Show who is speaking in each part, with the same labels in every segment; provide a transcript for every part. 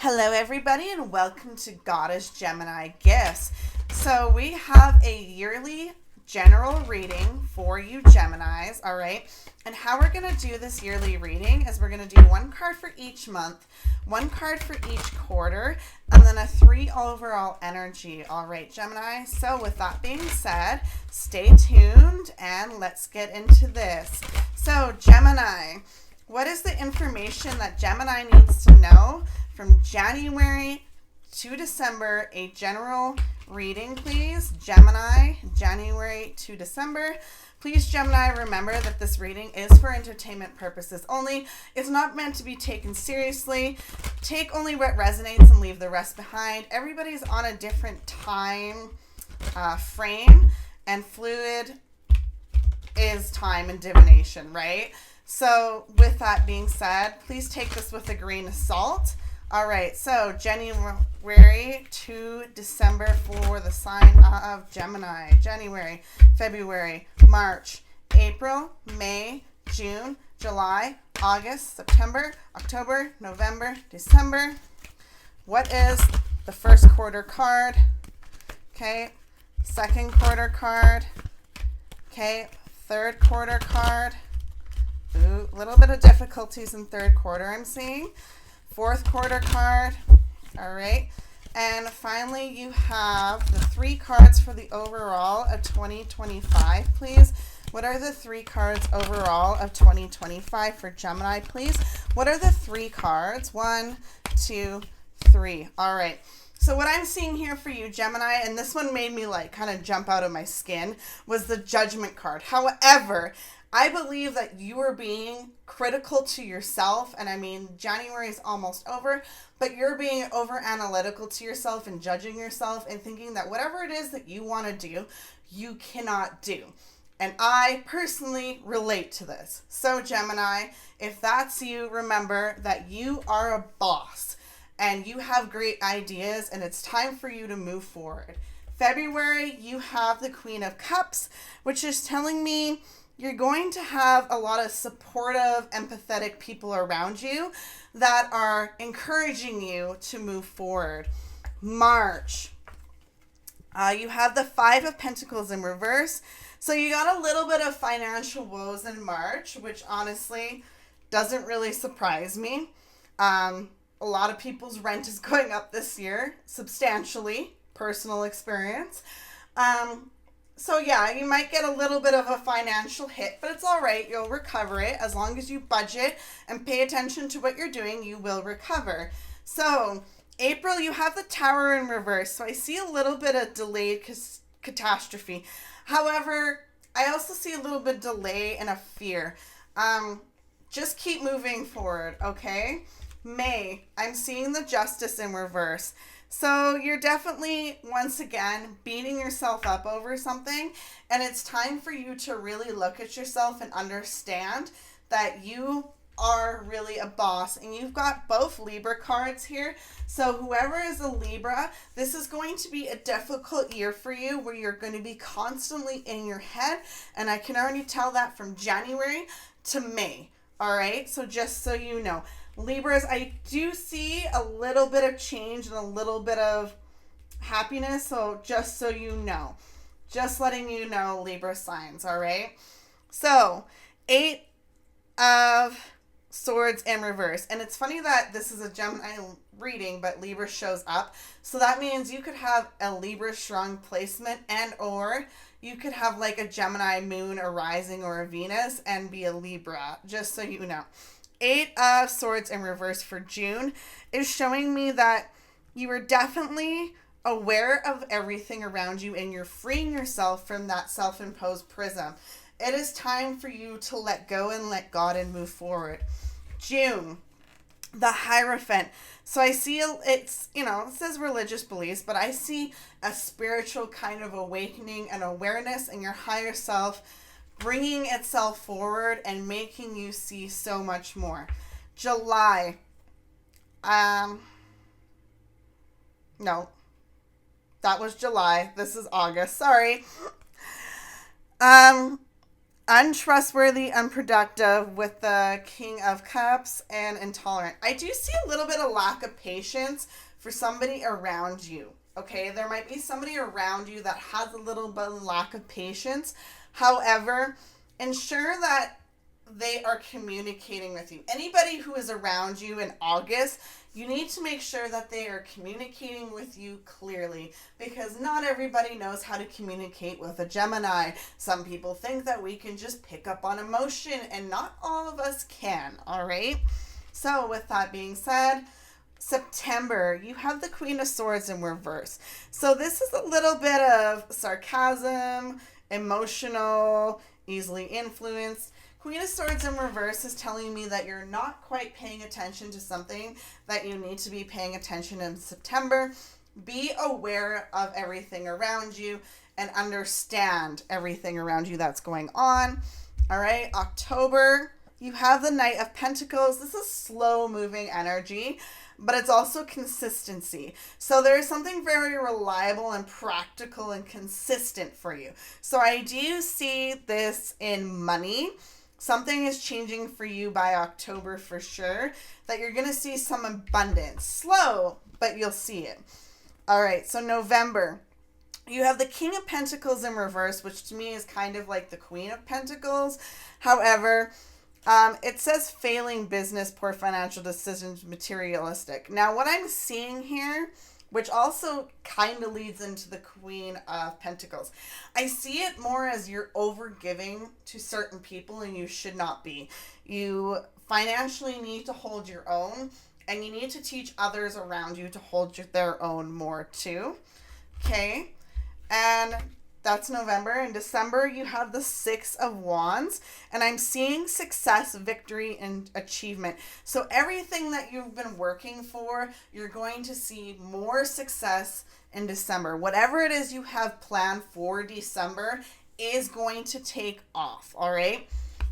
Speaker 1: Hello, everybody, and welcome to Goddess Gemini Gifts. So we have a yearly general reading for you Geminis, all right? And how we're going to do this yearly reading is we're going to do one card for each month, one card for each quarter, and then a 3 overall energy. All right, Gemini. So with that being said, stay tuned and let's get into this. So Gemini, what is the information that Gemini needs to know from January to December? A general reading, please. Gemini, January to December. Please, Gemini, remember that this reading is for entertainment purposes only. It's not meant to be taken seriously. Take only what resonates and leave the rest behind. Everybody's on a different time frame, and fluid is time and divination, right? So with that being said, please take this with a grain of salt. All right, so January to December for the sign of Gemini. January, February, March, April, May, June, July, August, September, October, November, December. What is the first quarter card? Okay, second quarter card. Okay, third quarter card. Ooh, a little bit of difficulties in third quarter I'm seeing. Fourth quarter card. All right. And finally, you have the 3 cards for the overall of 2025, please. What are the 3 cards overall of 2025 for Gemini, please? What are the 3 cards? 1, 2, 3. All right. So what I'm seeing here for you, Gemini, and this one made me like kind of jump out of my skin, was the Judgment card. However, I believe that you are being critical to yourself, and I mean, January is almost over, but you're being over analytical to yourself and judging yourself and thinking that whatever it is that you want to do, you cannot do. And I personally relate to this. So Gemini, if that's you, remember that you are a boss and you have great ideas and it's time for you to move forward. February, you have the Queen of Cups, which is telling me you're going to have a lot of supportive, empathetic people around you that are encouraging you to move forward. March, you have the 5 of Pentacles in reverse. So you got a little bit of financial woes in March, which honestly doesn't really surprise me. A lot of people's rent is going up this year, substantially, personal experience. So yeah, you might get a little bit of a financial hit, but it's all right. You'll recover it. As long as you budget and pay attention to what you're doing, you will recover. So April, you have the Tower in reverse. So I see a little bit of delayed catastrophe. However, I also see a little bit of delay and a fear. Just keep moving forward, okay? May, I'm seeing the Justice in reverse. So you're definitely, once again, beating yourself up over something, and it's time for you to really look at yourself and understand that you are really a boss. And you've got both Libra cards here. So whoever is a Libra, this is going to be a difficult year for you where you're going to be constantly in your head. And I can already tell that from January to May. All right, so just so you know. Libras, I do see a little bit of change and a little bit of happiness, so just so you know. Just letting you know, Libra signs, all right? So, 8 of Swords in reverse. And it's funny that this is a Gemini reading, but Libra shows up. So that means you could have a Libra strong placement, and or you could have like a Gemini moon, a rising, or a Venus and be a Libra, just so you know. 8 of Swords in reverse for June is showing me that you are definitely aware of everything around you and you're freeing yourself from that self-imposed prism. It is time for you to let go and let God and move forward. June, the Hierophant. So I see it's, it says religious beliefs, but I see a spiritual kind of awakening and awareness in your higher self, bringing itself forward and making you see so much more. July. No. That was July. This is August. Sorry. Untrustworthy, unproductive with the King of Cups, and intolerant. I do see a little bit of lack of patience for somebody around you. Okay, there might be somebody around you that has a little bit of lack of patience. However, ensure that they are communicating with you. Anybody who is around you in August, you need to make sure that they are communicating with you clearly, because not everybody knows how to communicate with a Gemini. Some people think that we can just pick up on emotion, and not all of us can, all right? So with that being said, September, you have the Queen of Swords in reverse. So this is a little bit of sarcasm, emotional, easily influenced. Queen of Swords in reverse is telling me that you're not quite paying attention to something that you need to be paying attention in September. Be aware of everything around you and understand everything around you that's going on. All right, October, you have the Knight of Pentacles. This is slow moving energy, but it's also consistency. So there's something very reliable and practical and consistent for you. So I do see this in money. Something is changing for you by October for sure, that you're going to see some abundance. Slow, but you'll see it. All right, so November, you have the King of Pentacles in reverse, which to me is kind of like the Queen of Pentacles. However, it says failing business, poor financial decisions, materialistic. Now, what I'm seeing here, which also kind of leads into the Queen of Pentacles, I see it more as you're overgiving to certain people, and you should not be. You financially need to hold your own, and you need to teach others around you to hold their own more too. Okay, and that's November. In December, you have the Six of Wands, and I'm seeing success, victory, and achievement. So everything that you've been working for, you're going to see more success in December. Whatever it is you have planned for December is going to take off, all right?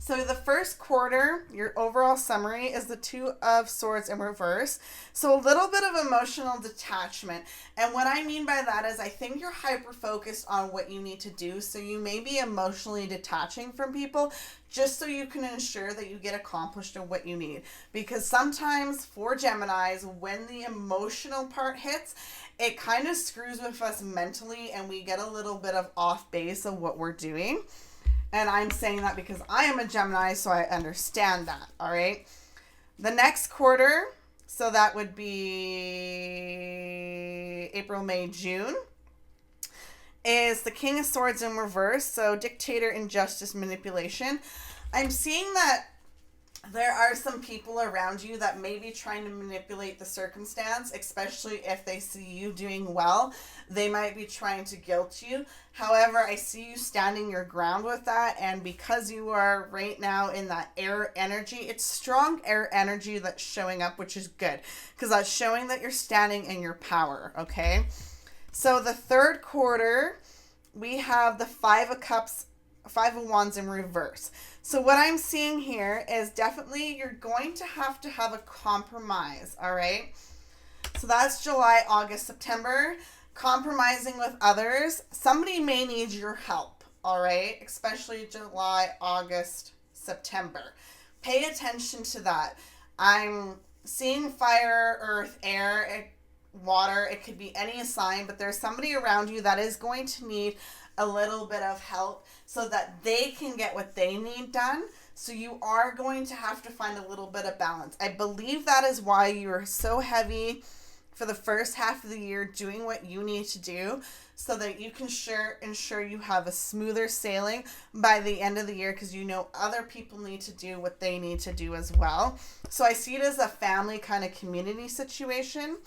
Speaker 1: So the first quarter, your overall summary is the Two of Swords in reverse. So a little bit of emotional detachment. And what I mean by that is I think you're hyper-focused on what you need to do. So you may be emotionally detaching from people just so you can ensure that you get accomplished in what you need. Because sometimes for Geminis, when the emotional part hits, it kind of screws with us mentally, and we get a little bit of off base of what we're doing. And I'm saying that because I am a Gemini, so I understand that, all right? The next quarter, so that would be April, May, June, is the King of Swords in reverse, so dictator, injustice, manipulation. I'm seeing that there are some people around you that may be trying to manipulate the circumstance, especially if they see you doing well. They might be trying to guilt you. However, I see you standing your ground with that, and because you are right now in that air energy, it's strong air energy that's showing up, which is good, because that's showing that you're standing in your power, okay? So the third quarter, we have the Five of Cups, Five of Wands in reverse. So what I'm seeing here is definitely you're going to have a compromise, all right? So that's July, August, September. Compromising with others. Somebody may need your help, all right? Especially July, August, September. Pay attention to that. I'm seeing fire, earth, air, water. It could be any sign, but there's somebody around you that is going to need a little bit of help so that they can get what they need done. So you are going to have to find a little bit of balance. I believe that is why you're so heavy for the first half of the year doing what you need to do so that you can ensure you have a smoother sailing by the end of the year, because you know other people need to do what they need to do as well. So I see it as a family kind of community situation.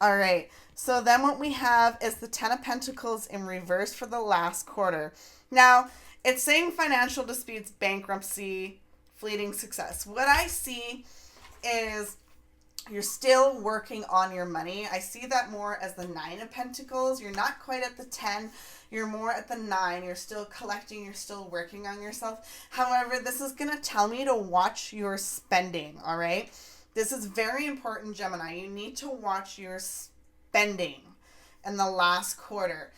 Speaker 1: All right, so then what we have is the Ten of Pentacles in reverse for the last quarter. Now, it's saying financial disputes, bankruptcy, fleeting success. What I see is you're still working on your money. I see that more as the Nine of Pentacles. You're not quite at the 10. You're more at the 9. You're still collecting. You're still working on yourself. However, this is going to tell me to watch your spending, all right? This is very important, Gemini. You need to watch your spending in the last quarter.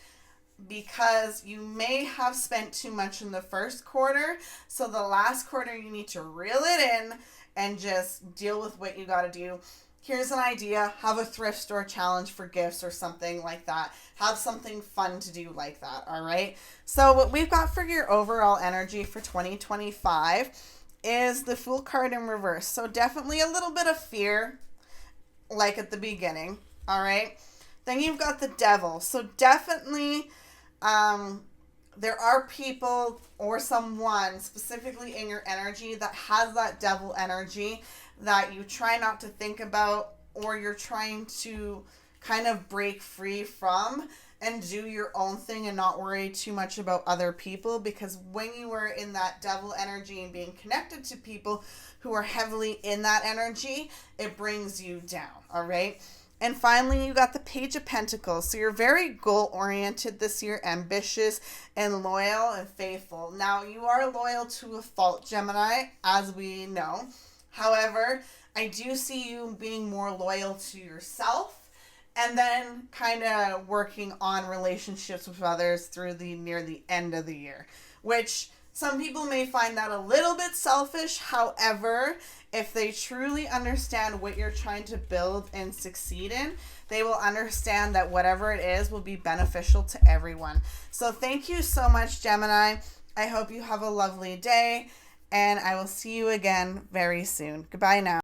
Speaker 1: because you may have spent too much in the first quarter. So the last quarter, you need to reel it in and just deal with what you got to do. Here's an idea. Have a thrift store challenge for gifts or something like that. Have something fun to do like that, all right? So what we've got for your overall energy for 2025 is the Fool card in reverse. So definitely a little bit of fear, like at the beginning, all right? Then you've got the Devil. So definitely there are people or someone specifically in your energy that has that devil energy that you try not to think about, or you're trying to kind of break free from and do your own thing and not worry too much about other people, because when you are in that devil energy and being connected to people who are heavily in that energy, it brings you down, all right? And finally, you got the Page of Pentacles. So you're very goal-oriented this year, ambitious and loyal and faithful. Now, you are loyal to a fault, Gemini, as we know. However, I do see you being more loyal to yourself and then kind of working on relationships with others through near the end of the year, which some people may find that a little bit selfish. However, if they truly understand what you're trying to build and succeed in, they will understand that whatever it is will be beneficial to everyone. So thank you so much, Gemini. I hope you have a lovely day, and I will see you again very soon. Goodbye now.